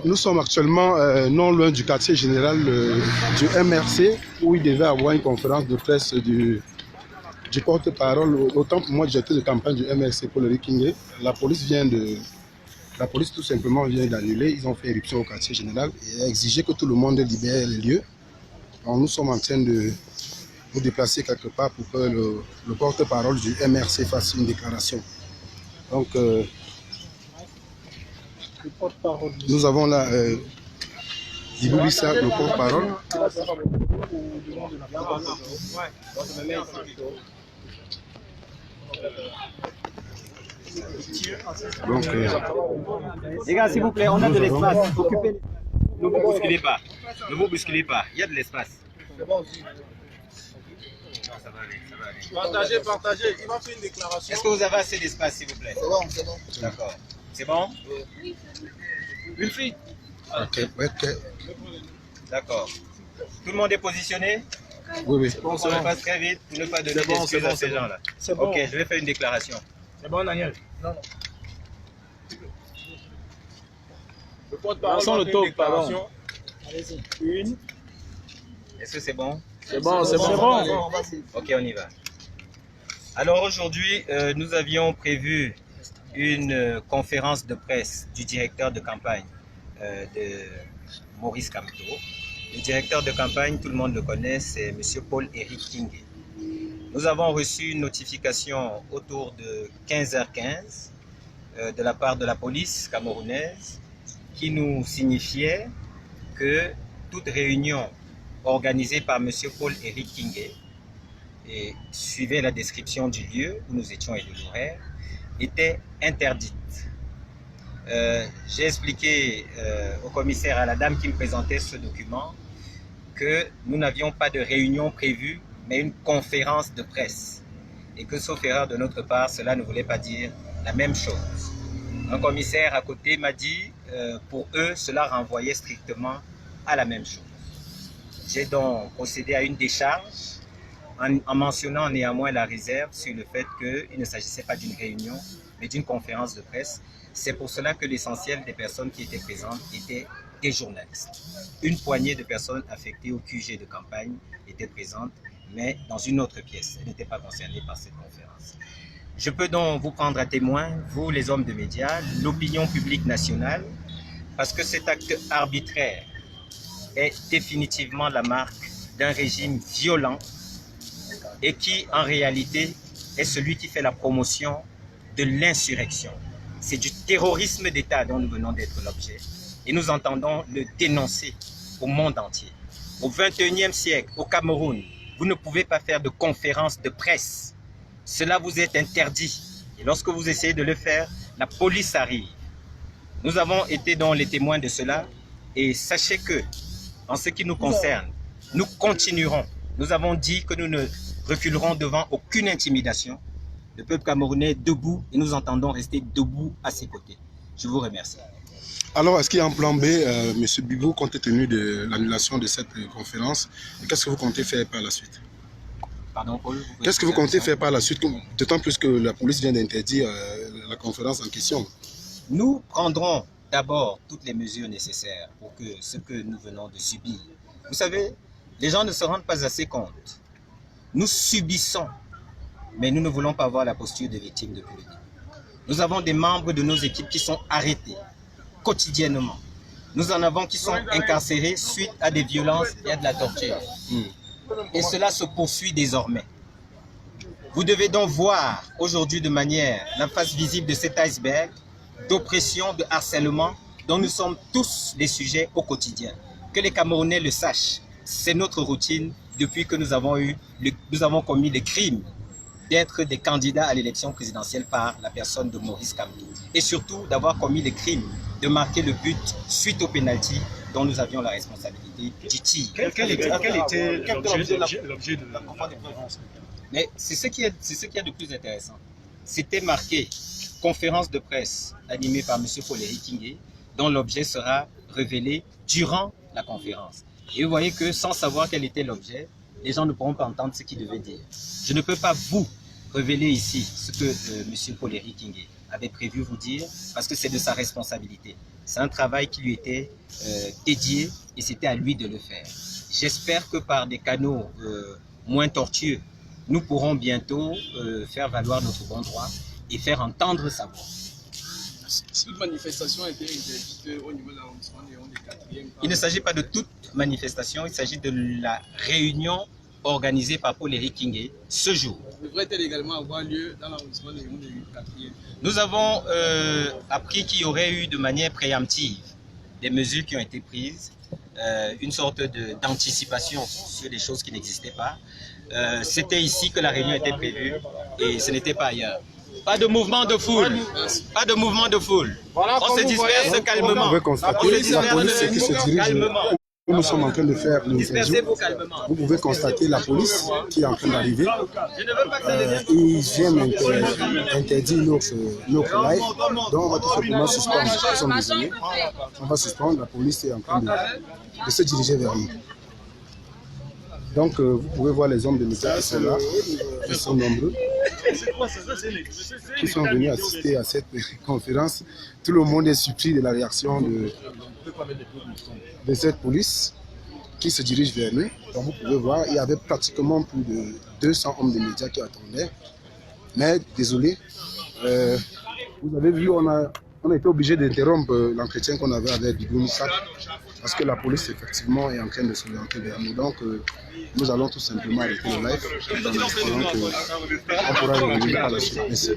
Nous sommes actuellement non loin du quartier général du MRC où il devait avoir une conférence de presse du porte-parole. Autant pour moi, directeur de campagne du MRC Paul Henri-Kingé. La police tout simplement vient d'annuler. Ils ont fait éruption au quartier général et a exigé que tout le monde libère les lieux. Alors, nous sommes en train de nous déplacer quelque part pour que le porte-parole du MRC fasse une déclaration. Donc, nous avons là Iboubissa, le porte-parole. Donc, les gars, s'il vous plaît, on a de l'espace. Occupez. Ne vous bousculez pas. Ne vous bousculez pas. Il y a de l'espace. C'est bon aussi. Ça va aller, ça va aller. Partagez. Il va faire une déclaration. Est-ce que vous avez assez d'espace, s'il vous plaît? C'est bon. D'accord. C'est bon? Oui. Une fille. ok. D'accord. Tout le monde est positionné? Oui. On se passe très vite pour ne pas donner d'excuses à ces gens-là. Ok, je vais faire une déclaration. C'est bon, Daniel? Non. Le porte-parole va faire une déclaration. Allez-y. Une. Est-ce que c'est bon? C'est bon. Ok, on y va. Alors aujourd'hui, nous avions prévu une conférence de presse du directeur de campagne de Maurice Kamto. Le directeur de campagne, tout le monde le connaît, c'est M. Paul Henri-Kingé. Nous avons reçu une notification autour de 15h15 de la part de la police camerounaise qui nous signifiait que toute réunion organisée par M. Paul Henri-Kingé et suivait la description du lieu où nous étions et de l'horaire était interdite. J'ai expliqué au commissaire, à la dame qui me présentait ce document, que nous n'avions pas de réunion prévue, mais une conférence de presse. Et que, sauf erreur de notre part, cela ne voulait pas dire la même chose. Un commissaire à côté m'a dit, pour eux, cela renvoyait strictement à la même chose. J'ai donc procédé à une décharge en mentionnant néanmoins la réserve sur le fait qu'il ne s'agissait pas d'une réunion, mais d'une conférence de presse. C'est pour cela que l'essentiel des personnes qui étaient présentes étaient des journalistes. Une poignée de personnes affectées au QG de campagne étaient présentes, mais dans une autre pièce. Elles n'étaient pas concernées par cette conférence. Je peux donc vous prendre à témoin, vous les hommes de médias, l'opinion publique nationale, parce que cet acte arbitraire est définitivement la marque d'un régime violent et qui, en réalité, est celui qui fait la promotion de l'insurrection. C'est du terrorisme d'État dont nous venons d'être l'objet. Et nous entendons le dénoncer au monde entier. Au XXIe siècle, au Cameroun, vous ne pouvez pas faire de conférences de presse. Cela vous est interdit. Et lorsque vous essayez de le faire, la police arrive. Nous avons été donc les témoins de cela. Et sachez que, en ce qui nous concerne, nous continuerons. Nous avons dit que nous ne reculerons devant aucune intimidation. Le peuple camerounais est debout et nous entendons rester debout à ses côtés. Je vous remercie. Alors, est-ce qu'il y a un plan B, M. Bibou, compte tenu de l'annulation de cette conférence? Qu'est-ce que vous comptez faire par la suite? Pardon, Paul? Qu'est-ce que vous comptez faire par la suite, d'autant plus que la police vient d'interdire la conférence en question? Nous prendrons d'abord toutes les mesures nécessaires pour que ce que nous venons de subir. Vous savez, les gens ne se rendent pas assez compte. Nous subissons, mais nous ne voulons pas avoir la posture de victime depuis le début. Nous avons des membres de nos équipes qui sont arrêtés quotidiennement. Nous en avons qui sont incarcérés suite à des violences et à de la torture. Et cela se poursuit désormais. Vous devez donc voir aujourd'hui de manière la face visible de cet iceberg d'oppression, de harcèlement dont nous sommes tous les sujets au quotidien. Que les Camerounais le sachent, c'est notre routine depuis que nous avons commis le crime d'être des candidats à l'élection présidentielle par la personne de Maurice Kamto. Et surtout d'avoir commis le crime de marquer le but suite au pénalty dont nous avions la responsabilité du tir. Quel était l'objet de la conférence? Mais c'est ce qui est de plus intéressant. C'était marqué conférence de presse animée par M. Paul Henri-Kingé, dont l'objet sera révélé durant la conférence. Et vous voyez que sans savoir quel était l'objet, les gens ne pourront pas entendre ce qu'ils devaient dire. Je ne peux pas vous révéler ici ce que M. Paul-Éric Kingé avait prévu vous dire, parce que c'est de sa responsabilité. C'est un travail qui lui était dédié et c'était à lui de le faire. J'espère que par des canaux moins tortueux, nous pourrons bientôt faire valoir notre bon droit et faire entendre sa voix. Toute manifestation a été interdite au niveau de l'arrondissement Léon des 4e. Il ne s'agit pas de toute manifestation, il s'agit de la réunion organisée par Paul-Éric Kingé ce jour. Devrait-elle également avoir lieu dans l'arrondissement Léon des 4e? Nous avons appris qu'il y aurait eu de manière préemptive des mesures qui ont été prises, une sorte d'anticipation sur des choses qui n'existaient pas. C'était ici que la réunion était prévue et ce n'était pas ailleurs. Pas de mouvement de foule, pas de mouvement de foule. On se disperse calmement. Vous pouvez constater la police qui se dirige où nous sommes en train de faire l'interview. Vous pouvez constater la police qui est en train d'arriver. Ils viennent interdire notre live. Donc on va tout simplement suspendre. Nous sommes désolés. On va suspendre. La police est en train de se diriger vers nous. Donc vous pouvez voir les hommes de l'État qui sont là. Ils sont nombreux. Qui sont venus assister à cette conférence. Tout le monde est surpris de la réaction de cette police qui se dirige vers nous. Donc vous pouvez voir, il y avait pratiquement plus de 200 hommes de médias qui attendaient. Mais désolé, vous avez vu, on a été obligé d'interrompre l'entretien qu'on avait avec Dibou Missak parce que la police effectivement est en train de s'orienter vers nous. Donc nous allons tout simplement arrêter le live en espérant qu'on pourra revenir par la suite. Merci.